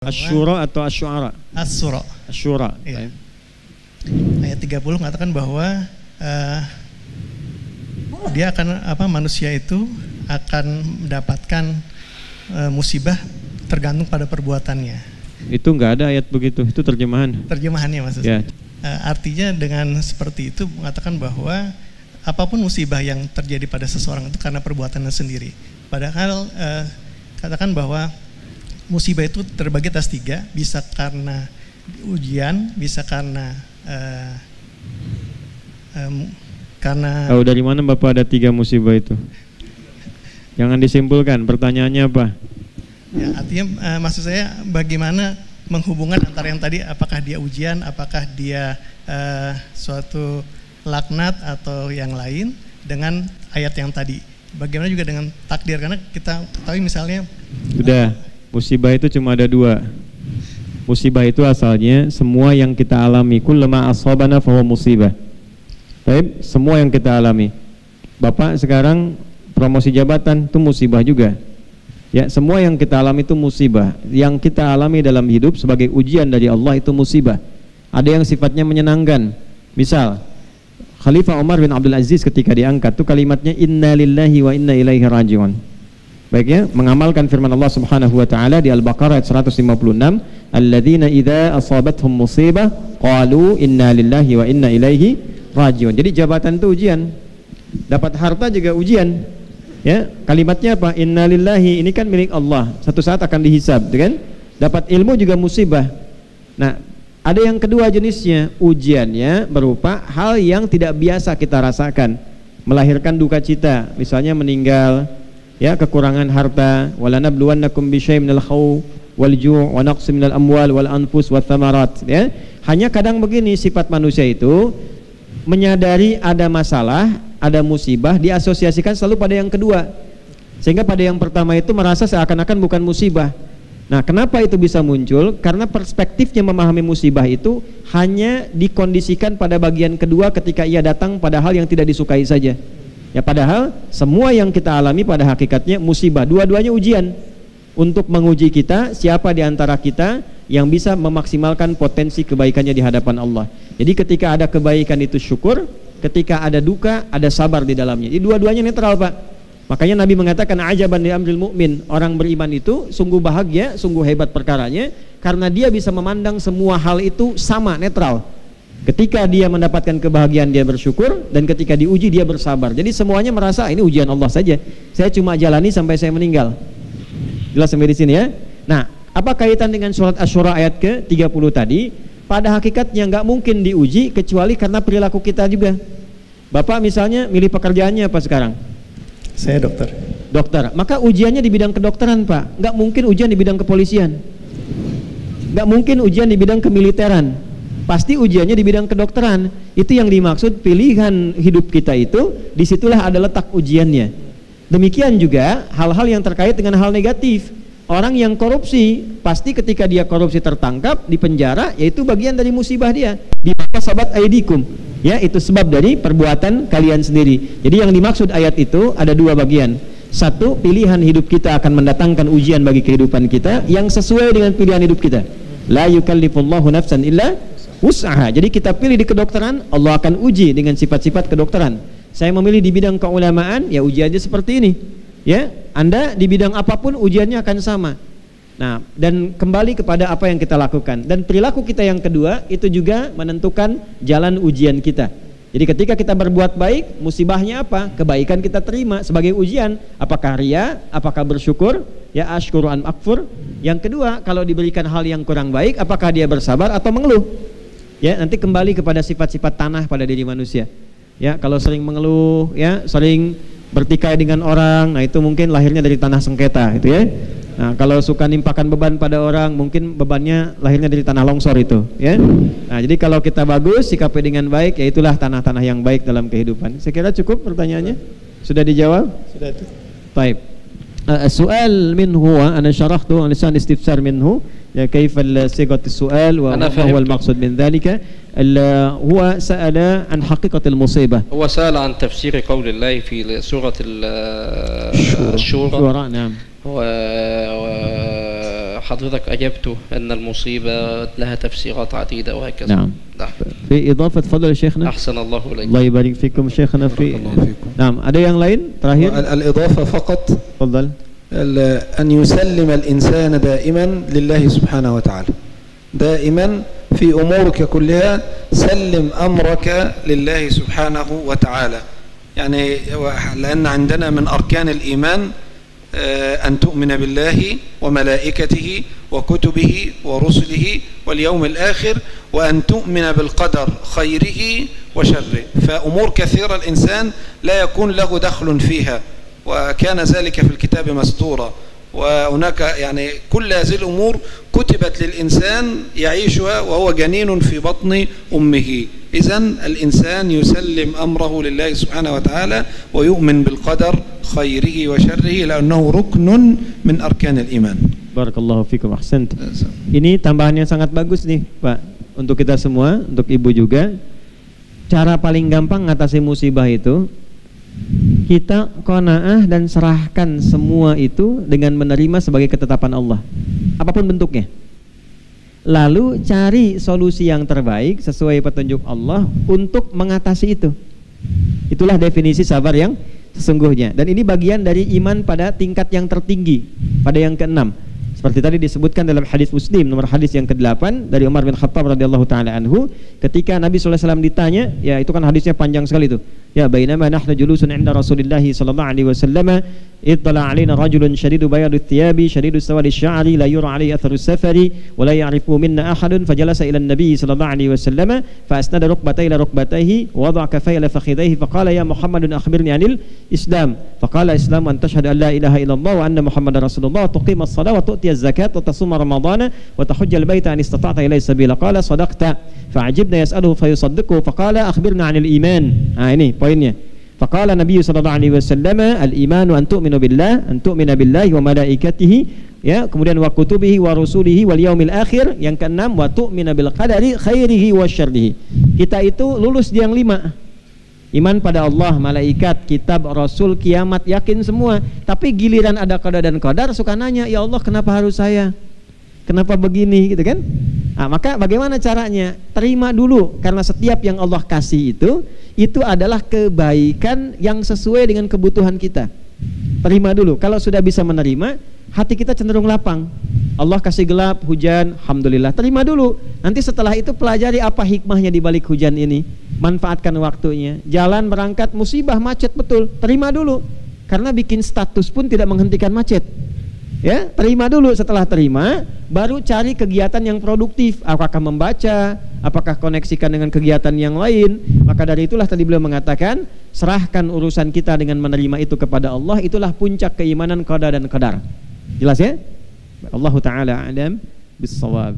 Asy-Syura atau Asy-Syu'ara? Asy-Syura. Asy-Syura. Ya. Ayat 30 mengatakan bahwa dia akan manusia itu akan mendapatkan musibah tergantung pada perbuatannya. Itu nggak ada ayat begitu, itu terjemahan. Terjemahannya maksudnya. Artinya dengan seperti itu mengatakan bahwa apapun musibah yang terjadi pada seseorang itu karena perbuatannya sendiri. Padahal katakan bahwa musibah itu terbagi atas 3, bisa karena ujian, bisa karena Tahu dari mana Bapak ada 3 musibah itu? Jangan disimpulkan, pertanyaannya apa? Ya, artinya maksud saya bagaimana menghubungkan antara yang tadi, apakah dia ujian, apakah dia suatu laknat atau yang lain dengan ayat yang tadi. Bagaimana juga dengan takdir, karena kita ketahui misalnya sudah musibah itu cuma ada 2. Musibah itu asalnya semua yang kita alami, kullama asabana fahuwa musibah. Baik, semua yang kita alami. Bapak sekarang promosi jabatan itu musibah juga. Ya, semua yang kita alami itu musibah. Yang kita alami dalam hidup sebagai ujian dari Allah itu musibah. Ada yang sifatnya menyenangkan. Misal, Khalifah Umar bin Abdul Aziz ketika diangkat itu kalimatnya inna lillahi wa inna ilaihi raji'un. Baiknya, mengamalkan firman Allah Subhanahu wa taala di Al-Baqarah ayat 156, alladzina idza asabathum musibah qalu inna lillahi wa inna ilaihi raji'un. Jadi jabatan itu ujian. Dapat harta juga ujian. Ya, kalimatnya apa? Innalillahi, ini kan milik Allah, satu saat akan dihisab, kan? Dapat ilmu juga musibah. Nah, ada yang kedua jenisnya, ujiannya berupa hal yang tidak biasa kita rasakan, melahirkan duka cita, misalnya meninggal, ya, kekurangan harta, walanabluwannakum bisyai'in minal khawf wal ju' wa naqsin minal amwal wal anfus wath thamarat, ya. Hanya kadang begini sifat manusia itu, menyadari ada masalah, ada musibah, diasosiasikan selalu pada yang kedua, sehingga pada yang pertama itu merasa seakan-akan bukan musibah. Nah, kenapa itu bisa muncul? Karena perspektifnya memahami musibah itu hanya dikondisikan pada bagian kedua ketika ia datang pada hal yang tidak disukai saja. Ya, padahal semua yang kita alami pada hakikatnya musibah. Dua-duanya ujian untuk menguji kita, siapa di antara kita yang bisa memaksimalkan potensi kebaikannya di hadapan Allah. Jadi ketika ada kebaikan itu syukur, ketika ada duka ada sabar di dalamnya. Jadi dua-duanya netral, Pak. Makanya Nabi mengatakan ajaban li amril mu'min, orang beriman itu sungguh bahagia, sungguh hebat perkaranya, karena dia bisa memandang semua hal itu sama, netral. Ketika dia mendapatkan kebahagiaan dia bersyukur, dan ketika diuji dia bersabar. Jadi semuanya merasa ini ujian Allah saja, saya cuma jalani sampai saya meninggal. Jelas sampai di sini ya. Nah, apa kaitan dengan surat Asy-Syura ayat ke-30 tadi? Pada hakikatnya nggak mungkin diuji kecuali karena perilaku kita juga. Bapak misalnya milih pekerjaannya apa sekarang? Saya dokter. Dokter, maka ujiannya di bidang kedokteran, Pak. Nggak mungkin ujian di bidang kepolisian. Nggak mungkin ujian di bidang kemiliteran. Pasti ujiannya di bidang kedokteran. Itu yang dimaksud pilihan hidup kita itu, disitulah ada letak ujiannya. Demikian juga hal-hal yang terkait dengan hal negatif. Orang yang korupsi, pasti ketika dia korupsi tertangkap, dipenjara, yaitu bagian dari musibah dia. Dimaka sabat aidikum, ya, itu sebab dari perbuatan kalian sendiri. Jadi yang dimaksud ayat itu ada 2 bagian. Satu, pilihan hidup kita akan mendatangkan ujian bagi kehidupan kita yang sesuai dengan pilihan hidup kita. La yukallifullahu nafsan illa wus'aha. Jadi kita pilih di kedokteran, Allah akan uji dengan sifat-sifat kedokteran. Saya memilih di bidang keulamaan, ya ujiannya seperti ini. Ya, Anda di bidang apapun ujiannya akan sama. Nah, dan kembali kepada apa yang kita lakukan. Dan perilaku kita yang kedua itu juga menentukan jalan ujian kita. Jadi ketika kita berbuat baik, musibahnya apa? Kebaikan kita terima sebagai ujian. Apakah ria? Apakah bersyukur? Ya, asykuru an akfur. Yang kedua, kalau diberikan hal yang kurang baik, apakah dia bersabar atau mengeluh? Ya, nanti kembali kepada sifat-sifat tanah pada diri manusia. Ya, kalau sering mengeluh, ya, sering bertikai dengan orang, nah itu mungkin lahirnya dari tanah sengketa, itu ya. Nah, kalau suka nimpakan beban pada orang, mungkin bebannya lahirnya dari tanah longsor itu, ya. Nah, jadi kalau kita bagus, sikapi dengan baik, ya itulah tanah-tanah yang baik dalam kehidupan. Saya kira cukup pertanyaannya. Sudah dijawab? Sudah itu. Baik. Soal minhu, ana syarahtu an lisan istifsar minhu, ya kaifa sigat as-su'al wa huwa al-maqsud min dhalika. هو سأل عن حقيقة المصيبة. هو سأل عن تفسير قول الله في سورة الشورى. نعم. حضرتك أجبت أن المصيبة لها تفسيرات عديدة وهكذا. نعم. في إضافة تفضل شيخنا. أحسن الله إليك. الله يبارك فيكم شيخنا. في نعم ada yang lain terakhir. الإضافة فقط. تفضل. أن يسلم الإنسان دائما لله سبحانه وتعالى. دائما في أمورك كلها سلم أمرك لله سبحانه وتعالى. يعني لأن عندنا من أركان الإيمان أن تؤمن بالله وملائكته وكتبه ورسله واليوم الآخر وأن تؤمن بالقدر خيره وشره. فأمور كثيرة الإنسان لا يكون له دخل فيها وكان ذلك في الكتاب مسطورا. وهناك يعني كل هذه الأمور كتبت للإنسان يعيشها وهو جنين في بطن أمه. إذن الإنسان يسلم أمره لله سبحانه وتعالى ويؤمن بالقدر خيره وشره لأنه ركن من أركان الإيمان. Barakallahu fikum, ahsant. Ini tambahan yang sangat bagus nih Pak, untuk kita semua, untuk Ibu juga. Cara paling gampang ngatasi musibah itu kita qanaah dan serahkan semua itu dengan menerima sebagai ketetapan Allah, apapun bentuknya. Lalu cari solusi yang terbaik sesuai petunjuk Allah untuk mengatasi itu. Itulah definisi sabar yang sesungguhnya. Dan ini bagian dari iman pada tingkat yang tertinggi, pada yang keenam. Seperti tadi disebutkan dalam hadis Muslim nomor hadis yang ke-8 dari Umar bin Khattab radhiyallahu taala anhu, ketika Nabi sallallahu alaihi wasallam ditanya, ya itu kan hadisnya panjang sekali itu. Ya bainama nahnu julusun 'inda Rasulillah sallallahu alaihi wasallam ittala 'alaina rajulun shadidu bayadut thiyabi shadidu sawadi sya'ri la yura 'alaihi atharu safari wa la ya'rifu minna ahadun fajalasa ila an-nabi sallallahu alaihi wasallam fa asnada rukbatayhi ila rukbatayhi wa wada'a kaffayhi ila fakhidayhi fa qala ya Muhammadun akhbirni 'anil Islam. Fa qala Islam an tashhadu an la ilaha illallah wa anna Muhammadar Rasulullah wa tuqima as-shalah wa tu'ti az-zakat wa tasuma ramadhana wa tahujja al-baita an istata'ta ilayhi sabila. Qala sadaqta. Fa'ajibna yas'aluhu fayusaddiqu faqala akhbirna 'anil iman. Ini poinnya. Faqala Nabi sallallahu alaihi wasallam al-imanu an tu'minu billah, an tu'mina billahi wa malaikatihi, ya, kemudian wa kutubihi wa rusulihi wal yaumil akhir, yang keenam wa tu'mina bil qadari khairihi wa syarrihi. Kita itu lulus di yang 5. Iman pada Allah, malaikat, kitab, rasul, kiamat, yakin semua. Tapi giliran ada qada dan qadar suka nanya, ya Allah kenapa harus saya? Kenapa begini, gitu kan? Nah, maka bagaimana caranya? Terima dulu, karena setiap yang Allah kasih itu adalah kebaikan yang sesuai dengan kebutuhan kita. Terima dulu. Kalau sudah bisa menerima, hati kita cenderung lapang. Allah kasih gelap, hujan, alhamdulillah. Terima dulu. Nanti setelah itu pelajari apa hikmahnya di balik hujan ini. Manfaatkan waktunya. Jalan berangkat musibah, macet, betul. Terima dulu. Karena bikin status pun tidak menghentikan macet. Ya, terima dulu. Setelah terima, baru cari kegiatan yang produktif. Apakah membaca, apakah koneksikan dengan kegiatan yang lain. Maka dari itulah tadi beliau mengatakan, serahkan urusan kita dengan menerima itu kepada Allah. Itulah puncak keimanan qada dan qadar. Jelas ya? Allah Ta'ala a'lam bis-shawab.